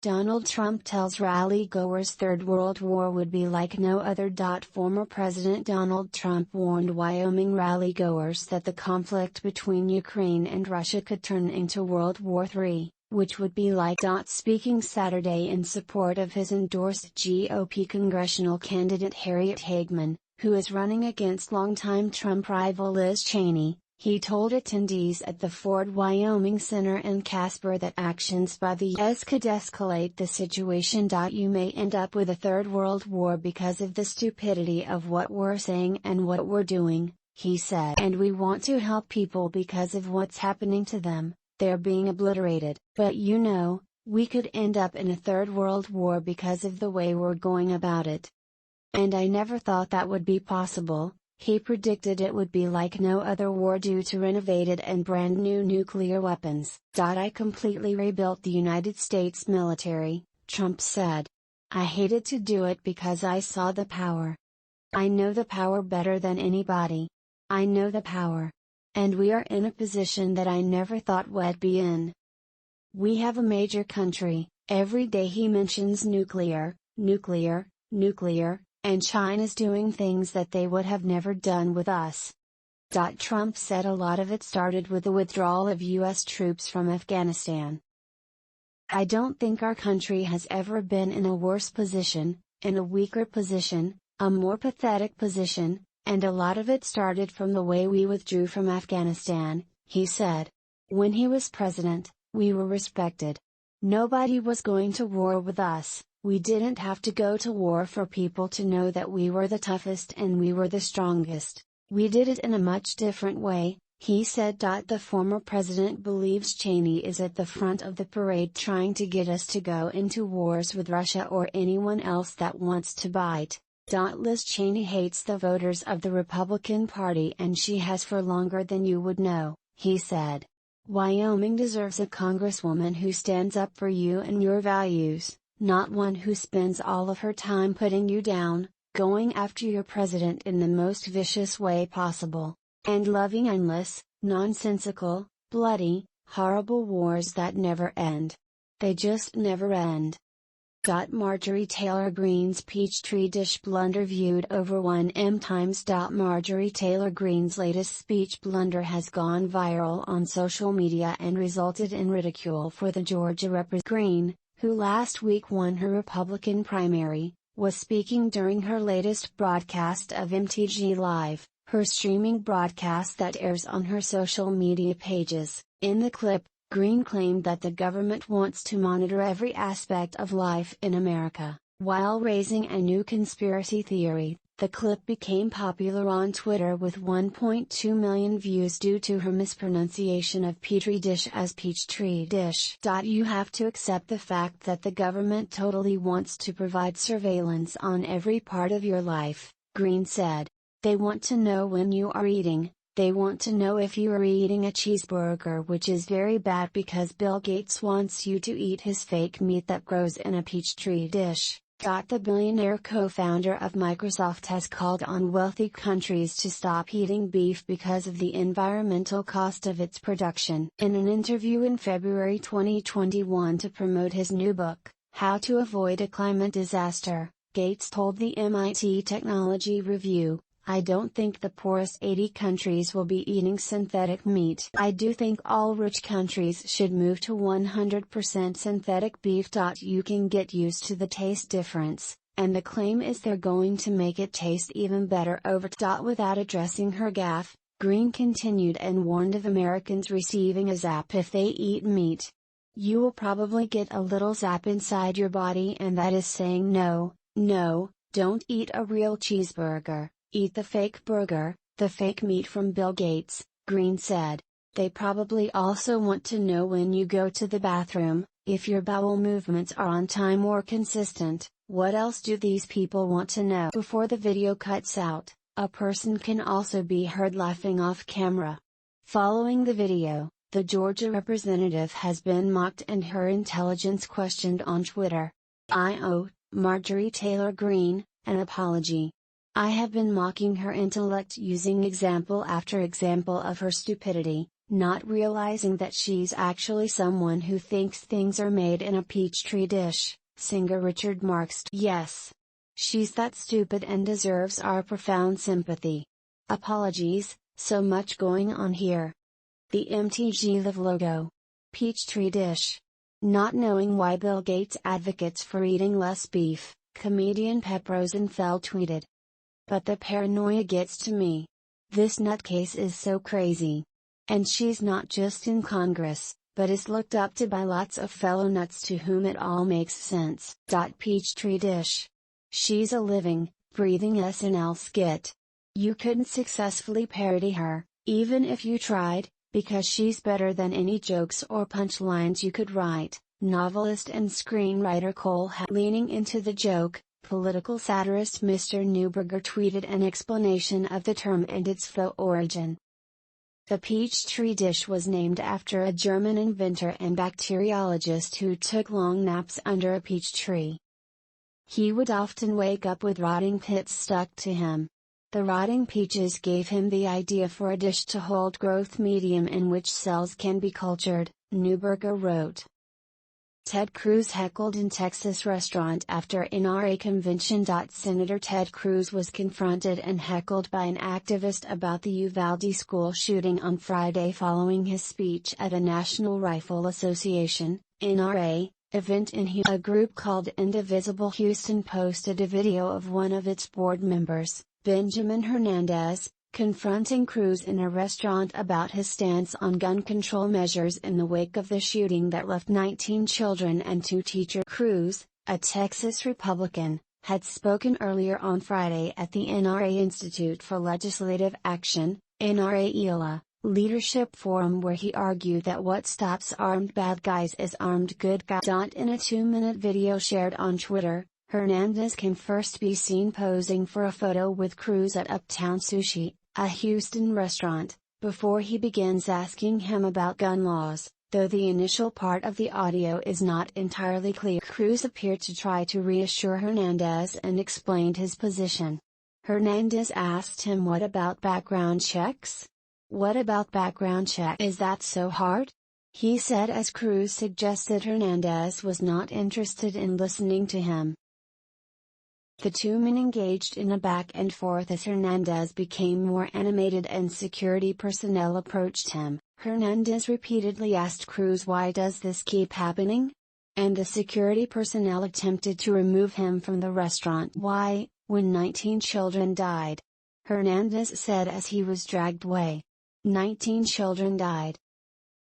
Donald Trump tells rally-goers Third World War would be like no other. Former President Donald Trump warned Wyoming rally-goers that the conflict between Ukraine and Russia could turn into World War III, which would be like. Speaking Saturday in support of his endorsed GOP congressional candidate Harriet Hageman, who is running against longtime Trump rival Liz Cheney, he told attendees at the Ford Wyoming Center in Casper that actions by the U.S. could escalate the situation. You may end up with a third world war because of the stupidity of what we're saying and what we're doing, he said. And we want to help people because of what's happening to them, they're being obliterated. But we could end up in a third world war because of the way we're going about it. And I never thought that would be possible. He predicted it would be like no other war due to renovated and brand new nuclear weapons. I completely rebuilt the United States military, Trump said. I hated to do it because I saw the power. I know the power better than anybody. I know the power. And we are in a position that I never thought we'd be in. We have a major country. Every day he mentions nuclear, and China's doing things that they would have never done with us. Trump said a lot of it started with the withdrawal of U.S. troops from Afghanistan. I don't think our country has ever been in a worse position, in a weaker position, a more pathetic position, and a lot of it started from the way we withdrew from Afghanistan, he said. When he was president, we were respected. Nobody was going to war with us. We didn't have to go to war for people to know that we were the toughest and we were the strongest. We did it in a much different way, he said. The former president believes Cheney is at the front of the parade trying to get us to go into wars with Russia or anyone else that wants to bite. Liz Cheney hates the voters of the Republican Party and she has for longer than you would know, he said. Wyoming deserves a congresswoman who stands up for you and your values. Not one who spends all of her time putting you down, going after your president in the most vicious way possible, and loving endless, nonsensical, bloody, horrible wars that never end. They just never end. Marjorie Taylor Greene's Peachtree Dish blunder viewed over 1M times. Marjorie Taylor Greene's latest speech blunder has gone viral on social media and resulted in ridicule for the Georgia Representative. Greene, who last week won her Republican primary, was speaking during her latest broadcast of MTG Live, her streaming broadcast that airs on her social media pages. In the clip, Greene claimed that the government wants to monitor every aspect of life in America. While raising a new conspiracy theory, the clip became popular on Twitter with 1.2 million views due to her mispronunciation of Petri dish as Peachtree Dish. You have to accept the fact that the government totally wants to provide surveillance on every part of your life, Greene said. They want to know when you are eating, they want to know if you are eating a cheeseburger, which is very bad because Bill Gates wants you to eat his fake meat that grows in a Peachtree dish. The billionaire co-founder of Microsoft has called on wealthy countries to stop eating beef because of the environmental cost of its production. In an interview in February 2021 to promote his new book, How to Avoid a Climate Disaster, Gates told the MIT Technology Review, I don't think the poorest 80 countries will be eating synthetic meat. I do think all rich countries should move to 100% synthetic beef. You can get used to the taste difference, and the claim is they're going to make it taste even better over. Without addressing her gaffe, Greene continued and warned of Americans receiving a zap if they eat meat. You will probably get a little zap inside your body, and that is saying no, don't eat a real cheeseburger. Eat the fake burger, the fake meat from Bill Gates, Greene said. They probably also want to know when you go to the bathroom, if your bowel movements are on time or consistent. What else do these people want to know? Before the video cuts out, a person can also be heard laughing off camera. Following the video, the Georgia representative has been mocked and her intelligence questioned on Twitter. I owe Marjorie Taylor Greene an apology. I have been mocking her intellect using example after example of her stupidity, not realizing that she's actually someone who thinks things are made in a Peachtree dish. Singer Richard Marx. Yes. She's that stupid and deserves our profound sympathy. Apologies, so much going on here. The MTG Live logo. Peachtree dish. Not knowing why Bill Gates advocates for eating less beef, comedian Pep Rosenfeld tweeted. But the paranoia gets to me. This nutcase is so crazy. And she's not just in Congress, but is looked up to by lots of fellow nuts to whom it all makes sense. Peachtree dish. She's a living, breathing SNL skit. You couldn't successfully parody her, even if you tried, because she's better than any jokes or punchlines you could write. Novelist and screenwriter Cole leaning into the joke, political satirist Mr. Neuberger tweeted an explanation of the term and its faux origin. The Peachtree dish was named after a German inventor and bacteriologist who took long naps under a peach tree. He would often wake up with rotting pits stuck to him. The rotting peaches gave him the idea for a dish to hold growth medium in which cells can be cultured, Neuberger wrote. Ted Cruz heckled in Texas restaurant after NRA convention. Senator Ted Cruz was confronted and heckled by an activist about the Uvalde school shooting on Friday following his speech at a National Rifle Association, NRA, event in Houston. A group called Indivisible Houston posted a video of one of its board members, Benjamin Hernandez, confronting Cruz in a restaurant about his stance on gun control measures in the wake of the shooting that left 19 children and 2 teachers. Cruz, a Texas Republican, had spoken earlier on Friday at the NRA Institute for Legislative Action, NRA-ELA, Leadership Forum, where he argued that what stops armed bad guys is armed good guys. In a 2-minute video shared on Twitter, Hernandez can first be seen posing for a photo with Cruz at Uptown Sushi, a Houston restaurant, before he begins asking him about gun laws, though the initial part of the audio is not entirely clear. Cruz appeared to try to reassure Hernandez and explained his position. Hernandez asked him, "What about background checks? What about background check? Is that so hard?" He said as Cruz suggested Hernandez was not interested in listening to him. The two men engaged in a back and forth as Hernandez became more animated and security personnel approached him. Hernandez repeatedly asked Cruz, "Why does this keep happening?" And the security personnel attempted to remove him from the restaurant. "Why, when 19 children died?" Hernandez said as he was dragged away. 19 children died.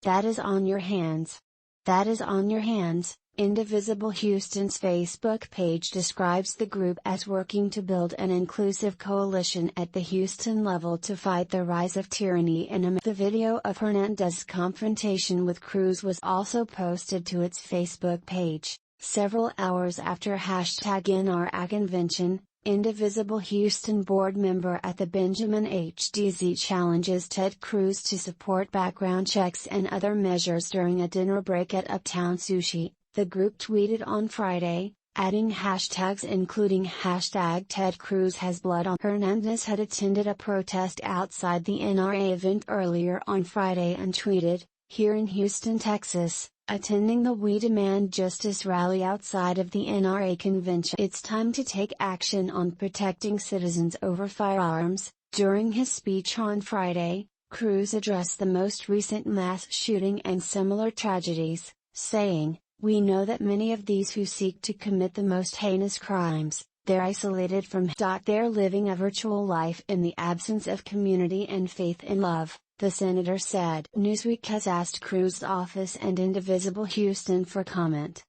That is on your hands. That is on your hands. Indivisible Houston's Facebook page describes the group as working to build an inclusive coalition at the Houston level to fight the rise of tyranny in America. The video of Hernandez's confrontation with Cruz was also posted to its Facebook page. Several hours after #NRA convention, Indivisible Houston board member at the Benjamin HDZ challenges Ted Cruz to support background checks and other measures during a dinner break at Uptown Sushi. The group tweeted on Friday, adding hashtags including #TedCruzHasBlood on. Hernandez had attended a protest outside the NRA event earlier on Friday and tweeted, "Here in Houston, Texas, attending the We Demand Justice rally outside of the NRA convention. It's time to take action on protecting citizens over firearms." During his speech on Friday, Cruz addressed the most recent mass shooting and similar tragedies, saying, "We know that many of these who seek to commit the most heinous crimes, they're isolated from. They're living a virtual life in the absence of community and faith in love," the senator said. Newsweek has asked Cruz's office and Indivisible Houston for comment.